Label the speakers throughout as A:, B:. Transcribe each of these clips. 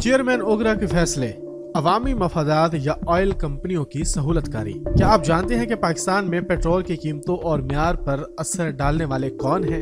A: Chairman OGRA کے فیصلے، عوامی مفادات یا آئل کمپنیوں کی سہولت کاری۔ کیا آپ جانتے ہیں کہ پاکستان میں پیٹرول کی قیمتوں اور معیار پر اثر ڈالنے والے کون ہیں؟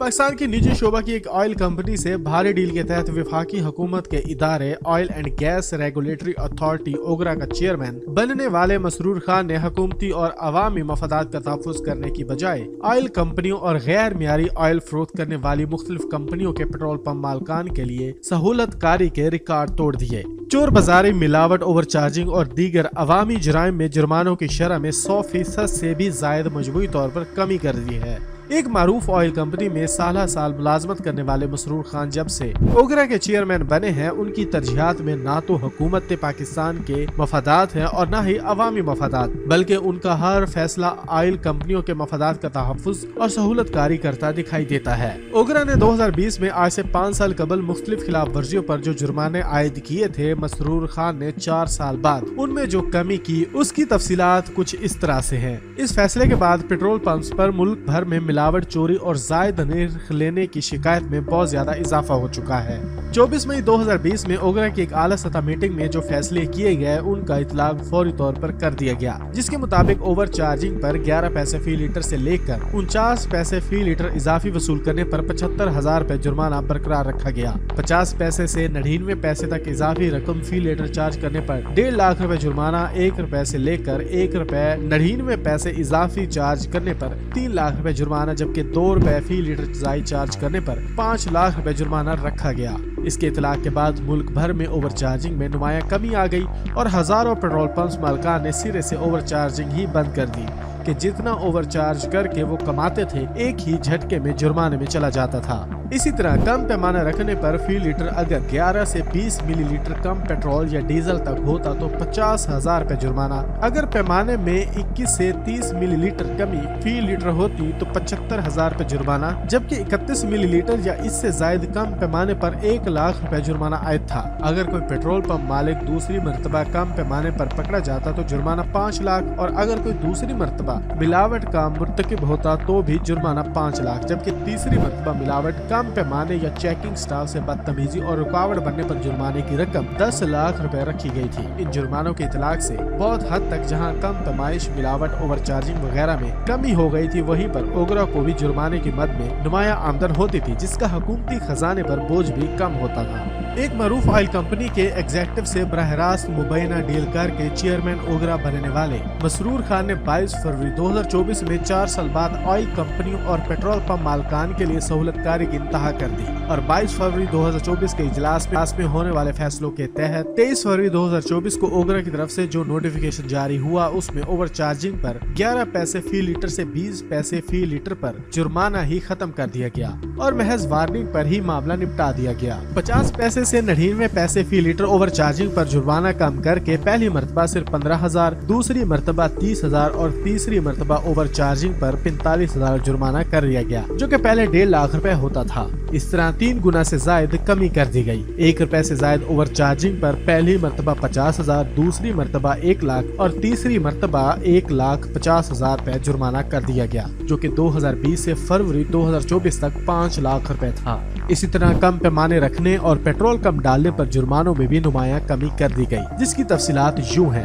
A: پاکستان کی نجی شعبہ کی ایک آئل کمپنی سے بھاری ڈیل کے تحت وفاقی حکومت کے ادارے oil and gas regulatory authority OGRA کا چیئرمین بننے والے مسرور خان نے حکومتی اور عوامی مفادات کا تحفظ کرنے کی بجائے آئل کمپنیوں اور غیر معیاری آئل فروخت کرنے والی مختلف کمپنیوں کے پیٹرول پمپ مالکان کے لیے سہولت کاری کے ریکارڈ توڑ دیے۔ چور بازاری، ملاوٹ، اوور چارجنگ اور دیگر عوامی جرائم میں جرمانوں کی شرح میں 100% سے بھی زائد مجموعی طور پر کمی کر دی ہے۔ ایک معروف آئل کمپنی میں سالہ سال ملازمت کرنے والے مسرور خان جب سے اوگرا کے چیئرمین بنے ہیں، ان کی ترجیحات میں نہ تو حکومت پاکستان کے مفادات ہیں اور نہ ہی عوامی مفادات، بلکہ ان کا ہر فیصلہ آئل کمپنیوں کے مفادات کا تحفظ اور سہولت کاری کرتا دکھائی دیتا ہے۔ اوگرا نے 2020 میں آج سے 5 سال قبل مختلف خلاف ورزیوں پر جو جرمانے عائد کیے تھے، مسرور خان نے 4 سال بعد ان میں جو کمی کی، اس کی تفصیلات کچھ اس طرح سے ہیں۔ اس فیصلے کے بعد پیٹرول پمپس پر ملک بھر میں ملاوٹ، چوری اور زائد نرخ لینے کی شکایت میں بہت زیادہ اضافہ ہو چکا ہے۔ 24 مئی 2020 میں اوگرا کی ایک اعلیٰ سطح میٹنگ میں جو فیصلے کیے گئے، ان کا اطلاق فوری طور پر کر دیا گیا، جس کے مطابق اوور چارجنگ پر 11 پیسے فی لیٹر سے لے کر 49 پیسے فی لیٹر اضافی وصول کرنے پر 75,000 روپے جرمانہ برقرار رکھا گیا۔ 50 پیسے سے 99 پیسے تک اضافی رقم فی لیٹر چارج کرنے پر 1.5 لاکھ روپے جرمانہ، 1 روپے سے لے کر 1 روپے 99 پیسے اضافی چارج کرنے پر 3 لاکھ روپے جرمانہ، جبکہ 2 روپے فی لیٹر زائد چارج کرنے پر 5 لاکھ روپے جرمانہ رکھا گیا۔ اس کے اطلاق کے بعد ملک بھر میں اوور چارجنگ میں نمایاں کمی آ گئی اور ہزاروں پیٹرول پمپس مالکان نے سرے سے اوور چارجنگ ہی بند کر دی کہ جتنا اوور چارج کر کے وہ کماتے تھے، ایک ہی جھٹکے میں جرمانے میں چلا جاتا تھا۔ اسی طرح کم پیمانہ رکھنے پر فی لیٹر اگر 11 سے 20 ملی لیٹر کم پیٹرول یا ڈیزل تک ہوتا تو 50,000 روپے جرمانہ، اگر پیمانے میں 21 سے 30 ملی لیٹر کمی فی لیٹر ہوتی تو 75,000 روپے جرمانہ، جبکہ 31 ملی لیٹر یا اس سے زائد کم پیمانے پر 1 لاکھ روپے جرمانہ عائد تھا۔ اگر کوئی پیٹرول پمپ مالک دوسری مرتبہ کم پیمانے پر پکڑا جاتا تو جرمانہ 5 لاکھ، اور اگر کوئی دوسری مرتبہ ملاوٹ کا مرتکب ہوتا تو بھی جرمانہ 5 لاکھ، جبکہ تیسری مرتبہ ملاوٹ، کم پیمانے یا چیکنگ سٹاف سے بدتمیزی اور رکاوٹ بننے پر جرمانے کی رقم 10 لاکھ روپے رکھی گئی تھی۔ ان جرمانوں کے اطلاق سے بہت حد تک جہاں کم پیمائش، ملاوٹ، اوور چارجنگ وغیرہ میں کمی ہو گئی تھی، وہیں پر اوگرا کو بھی جرمانے کی مد میں نمایاں آمدن ہوتی تھی، جس کا حکومتی خزانے پر بوجھ بھی کم ہوتا تھا۔ ایک معروف آئل کمپنی کے ایگزیکٹو سے براہ راست مبینہ ڈیل کر کے چیئرمین اوگرا بننے والے مسرور خان نے 22 فروری 2024 میں 4 سال بعد آئل کمپنیوں اور پیٹرول پمپ مالکان کے لیے سہولت کاری کی انتہا کر دی، اور 22 فروری 2024 کے اجلاس میں ہونے والے فیصلوں کے تحت 23 فروری 2024 کو اوگرا کی طرف سے جو نوٹیفیکیشن جاری ہوا، اس میں اوور چارجنگ پر 11 پیسے فی لیٹر سے 20 پیسے فی لیٹر پر جرمانہ ہی ختم کر دیا گیا اور محض وارننگ پر ہی معاملہ نپٹا دیا گیا۔ 50 پیسے سے 99 پیسے فی لیٹر اوور چارجنگ پر جرمانہ کم کر کے پہلی مرتبہ صرف 15,000، دوسری مرتبہ 30,000 اور تیسری مرتبہ اوور چارجنگ پر 45,000 جرمانہ کر دیا گیا، جو کہ پہلے 1.5 لاکھ روپے ہوتا تھا۔ اس طرح 3 گنا سے زائد کمی کر دی گئی۔ 1 روپے سے زائد اوور چارجنگ پر پہلی مرتبہ 50,000، دوسری مرتبہ 1 لاکھ اور تیسری مرتبہ 1,50,000 روپے جرمانہ کر دیا گیا، جو کہ 2020 سے فروری 2024 تک 5 لاکھ روپے تھا۔ اسی طرح کم پیمانے رکھنے اور پیٹرول کم ڈالنے پر جرمانوں میں بھی نمایاں کمی کر دی گئی، جس کی تفصیلات یوں ہیں۔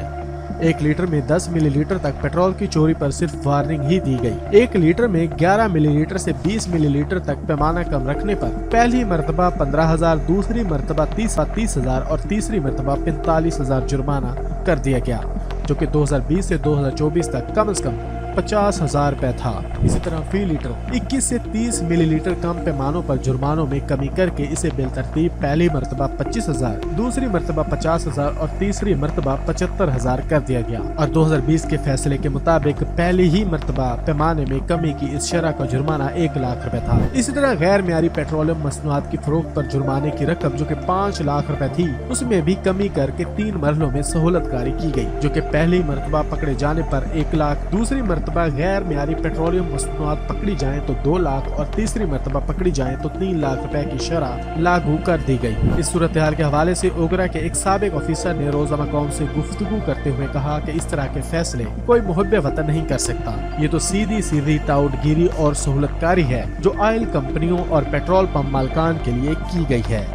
A: 1 لیٹر میں 10 ملی لیٹر تک پیٹرول کی چوری پر صرف وارننگ ہی دی گئی۔ 1 لیٹر میں 11 ملی لیٹر سے 20 ملی لیٹر تک پیمانہ کم رکھنے پر پہلی مرتبہ 15,000، دوسری مرتبہ 30,000 اور تیسری مرتبہ 45,000 جرمانہ کر دیا گیا، جو کہ 2020 سے 2024 تک کم از کم 50,000 روپے تھا۔ اسی طرح فی لیٹر 21 سے 30 ملی لیٹر کم پیمانوں پر جرمانوں میں کمی کر کے اسے بالترتیب پہلی مرتبہ 25,000، دوسری مرتبہ 50,000 اور تیسری مرتبہ 75,000 کر دیا گیا، اور 2020 کے فیصلے کے مطابق پہلی ہی مرتبہ پیمانے میں کمی کی اس شرح کا جرمانہ 1 لاکھ روپے تھا۔ اسی طرح غیر معیاری پیٹرولیم مصنوعات کی فروخت پر جرمانے کی رقم جو کہ 5 لاکھ روپے تھی، اس میں بھی کمی کر کے 3 مرحلوں میں سہولت کاری کی گئی، جو کہ پہلی مرتبہ پکڑے جانے پر 1 لاکھ، دوسری مرتبہ غیر معیاری پیٹرولیم مصنوعات پکڑی جائیں تو 2 لاکھ اور تیسری مرتبہ پکڑی جائیں تو 3 لاکھ روپے کی شرح لاگو کر دی گئی۔ اس صورتحال کے حوالے سے اوگرا کے ایک سابق آفیسر نے روزنامہ قوم سے گفتگو کرتے ہوئے کہا کہ اس طرح کے فیصلے کوئی محب وطن نہیں کر سکتا، یہ تو سیدھی ٹاؤٹ گیری اور سہولت کاری ہے جو آئل کمپنیوں اور پیٹرول پمپ مالکان کے لیے کی گئی ہے۔